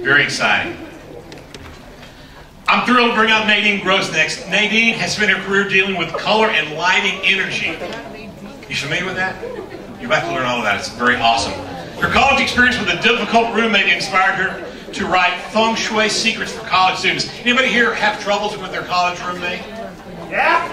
Very exciting. I'm thrilled to bring out Nadine Gross next. Nadine has spent her career dealing with color and lighting energy. You familiar with that? You're about to learn all of that. It's very awesome. Her college experience with a difficult roommate inspired her to write Feng Shui secrets for college students. Anybody here have troubles with their college roommate? Yeah?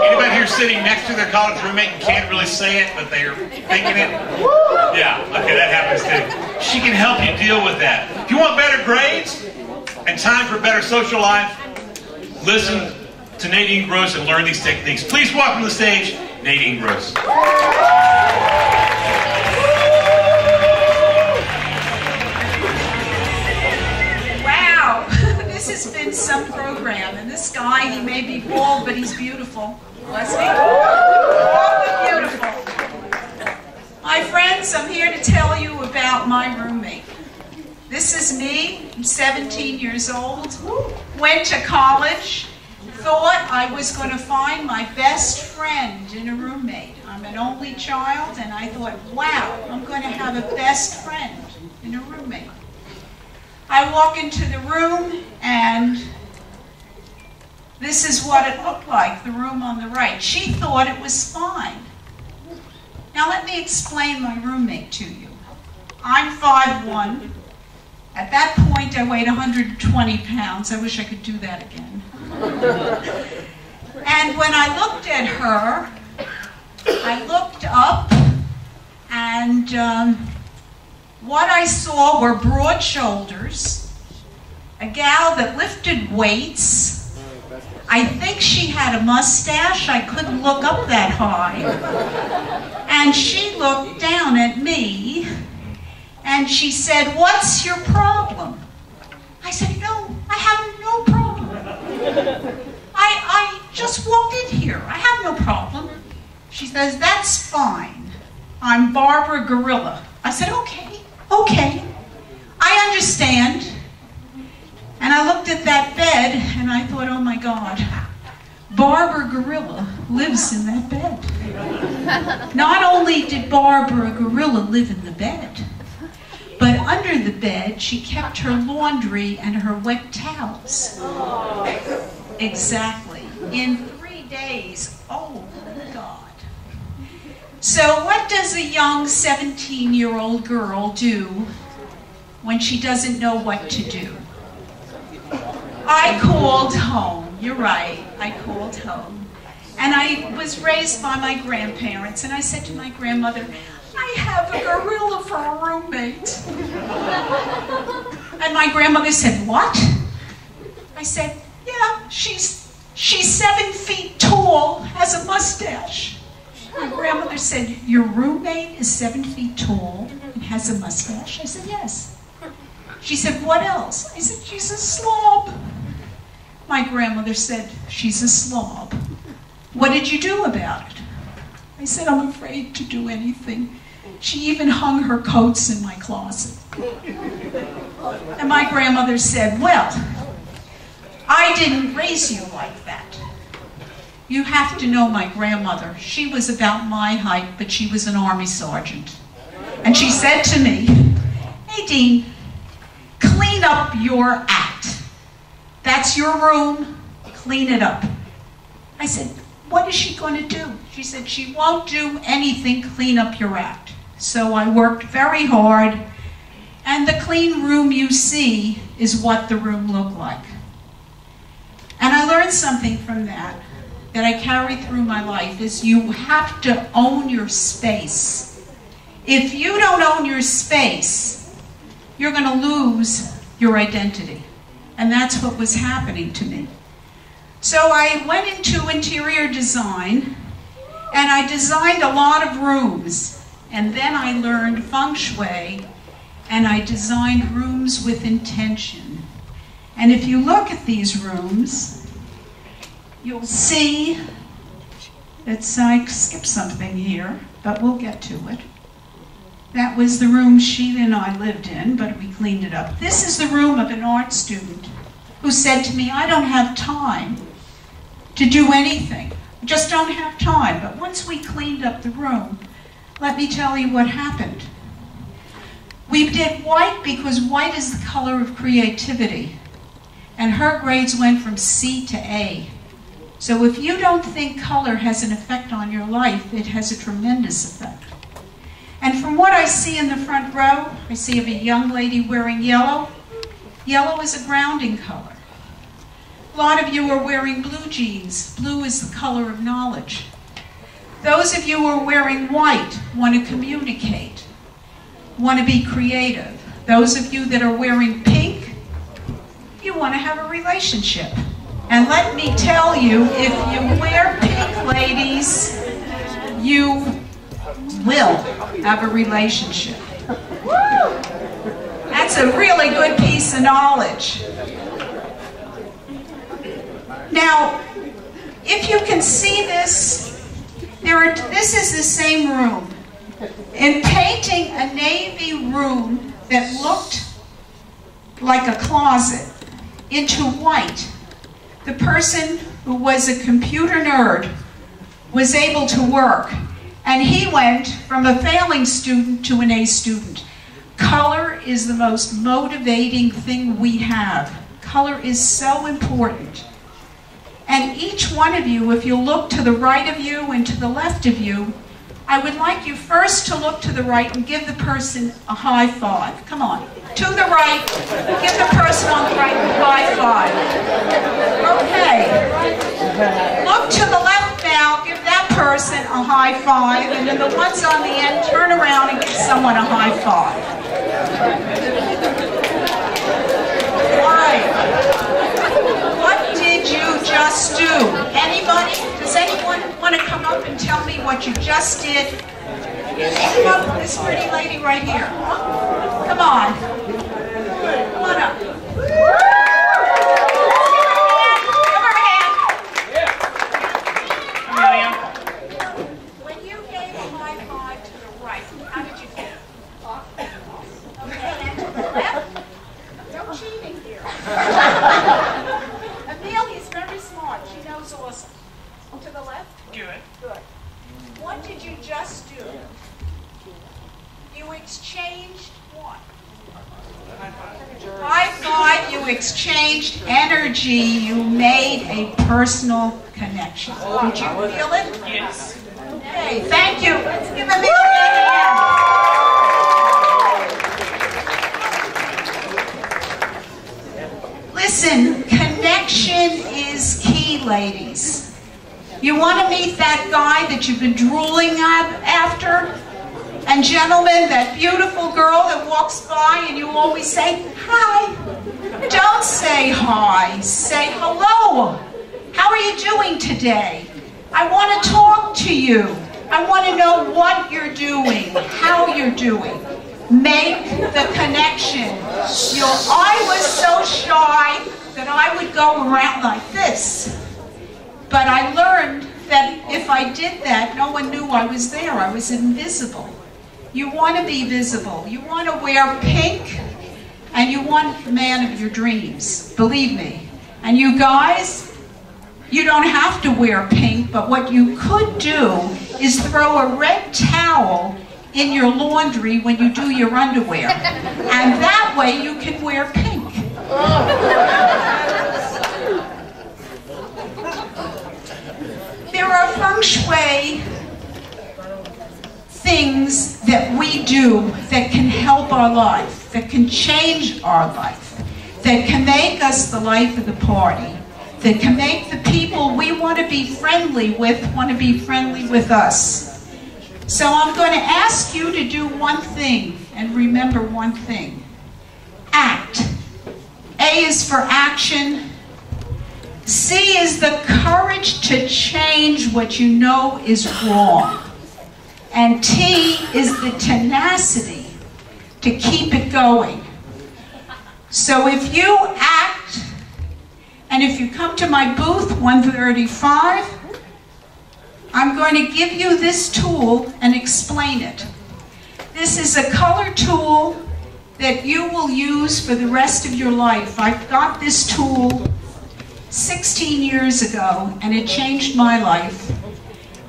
Anybody here sitting next to their college roommate and can't really say it, but they're thinking it? Yeah, okay, that happens too. She can help you deal with that. If you want better grades and time for a better social life, listen to Nadine Gross and learn these techniques. Please welcome to the stage, Nadine Gross. Wow, this has been some program. And this guy, he may be bald, but he's beautiful. Bless me. Oh, beautiful. My friends, I'm here to tell you about my roommate. This is me. I'm 17 years old. Went to college. Thought I was going to find my best friend in a roommate. I'm an only child, and I thought, wow, I'm going to have a best friend in a roommate. I walk into the room, and this is what it looked like, the room on the right. She thought it was fine. Now let me explain my roommate to you. I'm 5'1". At that point, I weighed 120 pounds. I wish I could do that again. And when I looked at her, I looked up, and what I saw were broad shoulders, a gal that lifted weights. I think she had a mustache. I couldn't look up that high. And she looked down at me, and she said, "What's your problem?" I said, "No, I have no problem. I just walked in here. I have no problem." She says, "That's fine. I'm Barbara Gorilla." I said, "Okay, okay. I understand." And I looked at that bed, and I thought, oh my God, Barbara Gorilla lives in that bed. Not only did Barbara Gorilla live in the bed, but under the bed, she kept her laundry and her wet towels. Exactly. In 3 days. Oh, God. So what does a young 17-year-old girl do when she doesn't know what to do? I called home. You're right. I called home. And I was raised by my grandparents, and I said to my grandmother, "I have a gorilla for a roommate." And my grandmother said, "What?" I said, "Yeah, she's 7 feet tall, has a mustache." My grandmother said, "Your roommate is 7 feet tall and has a mustache?" I said, "Yes." She said, "What else?" I said, "She's a slob." My grandmother said, "She's a slob. What did you do about it?" I said, "I'm afraid to do anything." She even hung her coats in my closet. And my grandmother said, "Well, I didn't raise you like that." You have to know my grandmother. She was about my height, but she was an army sergeant. And she said to me, "Nadine, clean up your act. That's your room, clean it up." I said, "What is she going to do?" She said, "She won't do anything, clean up your act." So I worked very hard, and the clean room you see is what the room looked like. And I learned something from that I carry through my life, is you have to own your space. If you don't own your space, you're going to lose your identity. And that's what was happening to me. So I went into interior design, and I designed a lot of rooms. And then I learned Feng Shui, and I designed rooms with intention. And if you look at these rooms, you'll see, I skipped something here, but we'll get to it. That was the room Sheila and I lived in, but we cleaned it up. This is the room of an art student who said to me, "I don't have time to do anything. I just don't have time." But once we cleaned up the room, let me tell you what happened. We did white because white is the color of creativity. And her grades went from C to A. So if you don't think color has an effect on your life, it has a tremendous effect. And from what I see in the front row, I see a young lady wearing yellow. Yellow is a grounding color. A lot of you are wearing blue jeans. Blue is the color of knowledge. Those of you who are wearing white want to communicate, want to be creative. Those of you that are wearing pink, you want to have a relationship. And let me tell you, if you wear pink, ladies, you will have a relationship. That's a really good piece of knowledge. Now, if you can see this, this is the same room. In painting a navy room that looked like a closet into white, the person who was a computer nerd was able to work, and he went from a failing student to an A student. Color is the most motivating thing we have. Color is so important. And each one of you, if you look to the right of you and to the left of you, I would like you first to look to the right and give the person a high five. Come on. To the right, give the person on the right a high five. Okay. Look to the left now, give that person a high five, and then the ones on the end, turn around and give someone a high five. All right. What did you just do? Anybody? Does anyone want to come up and tell me what you just did? Come up, this pretty lady right here. Come on. Come on up. Give her a hand. Amelia. When you gave a high five to the right, how did you feel? Okay, and to the left? No cheating here. Amelia's very smart. She knows awesome. To the left? Good. Good. What did you just do? You exchanged what? High five. You exchanged energy. You made a personal connection. Did you feel it? Yes. Okay, thank you. Let's give Amelia a hand. Listen, connection is key, ladies. You want to meet that guy that you've been drooling after? And gentlemen, that beautiful girl that walks by and you always say, hi. Don't say hi, say hello. How are you doing today? I want to talk to you. I want to know what you're doing, how you're doing. Make the connection. I was so shy that I would go around like this. But I learned that if I did that, no one knew I was there. I was invisible. You want to be visible. You want to wear pink, and you want the man of your dreams. Believe me. And you guys, you don't have to wear pink, but what you could do is throw a red towel in your laundry when you do your underwear. And that way you can wear pink. There are Feng Shui things that we do that can help our life, that can change our life, that can make us the life of the party, that can make the people we want to be friendly with want to be friendly with us. So I'm going to ask you to do one thing, and remember one thing. Act. A is for action. C is the courage to change what you know is wrong. And T is the tenacity to keep it going. So if you act, and if you come to my booth, 135, I'm going to give you this tool and explain it. This is a color tool that you will use for the rest of your life. I got this tool 16 years ago, and it changed my life.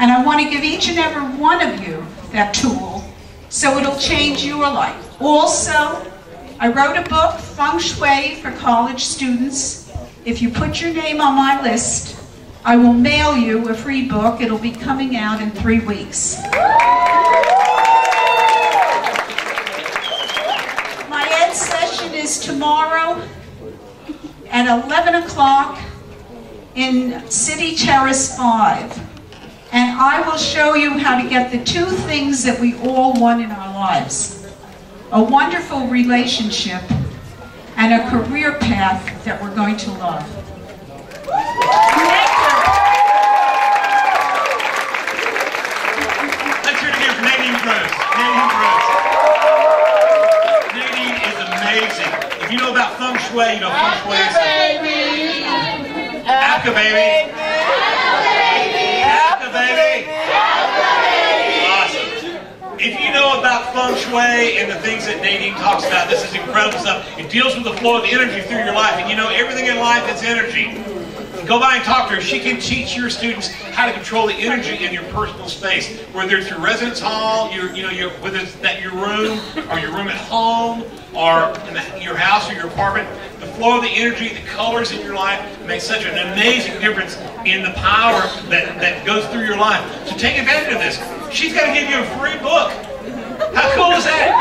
And I want to give each and every one of you that tool so it'll change your life. Also, I wrote a book, Feng Shui for college students. If you put your name on my list, I will mail you a free book. It'll be coming out in 3 weeks. My Ed session is tomorrow at 11 o'clock in City Terrace 5. And I will show you how to get the 2 things that we all want in our lives. A wonderful relationship and a career path that we're going to love. Let's hear it again for Nadine Gross. Nadine is amazing. If you know about Feng Shui, you know Feng Shui is Akka baby. Akka baby. Awesome. If you know about Feng Shui and the things that Nadine talks about, this is incredible stuff. It deals with the flow of energy through your life. And you know, everything in life is energy. Go by and talk to her. She can teach your students how to control the energy in your personal space, whether it's your residence hall, whether it's your room, or your room at home, or in your house or your apartment. The flow of the energy, the colors in your life makes such an amazing difference in the power that goes through your life. So take advantage of this. She's going to give you a free book. How cool is that?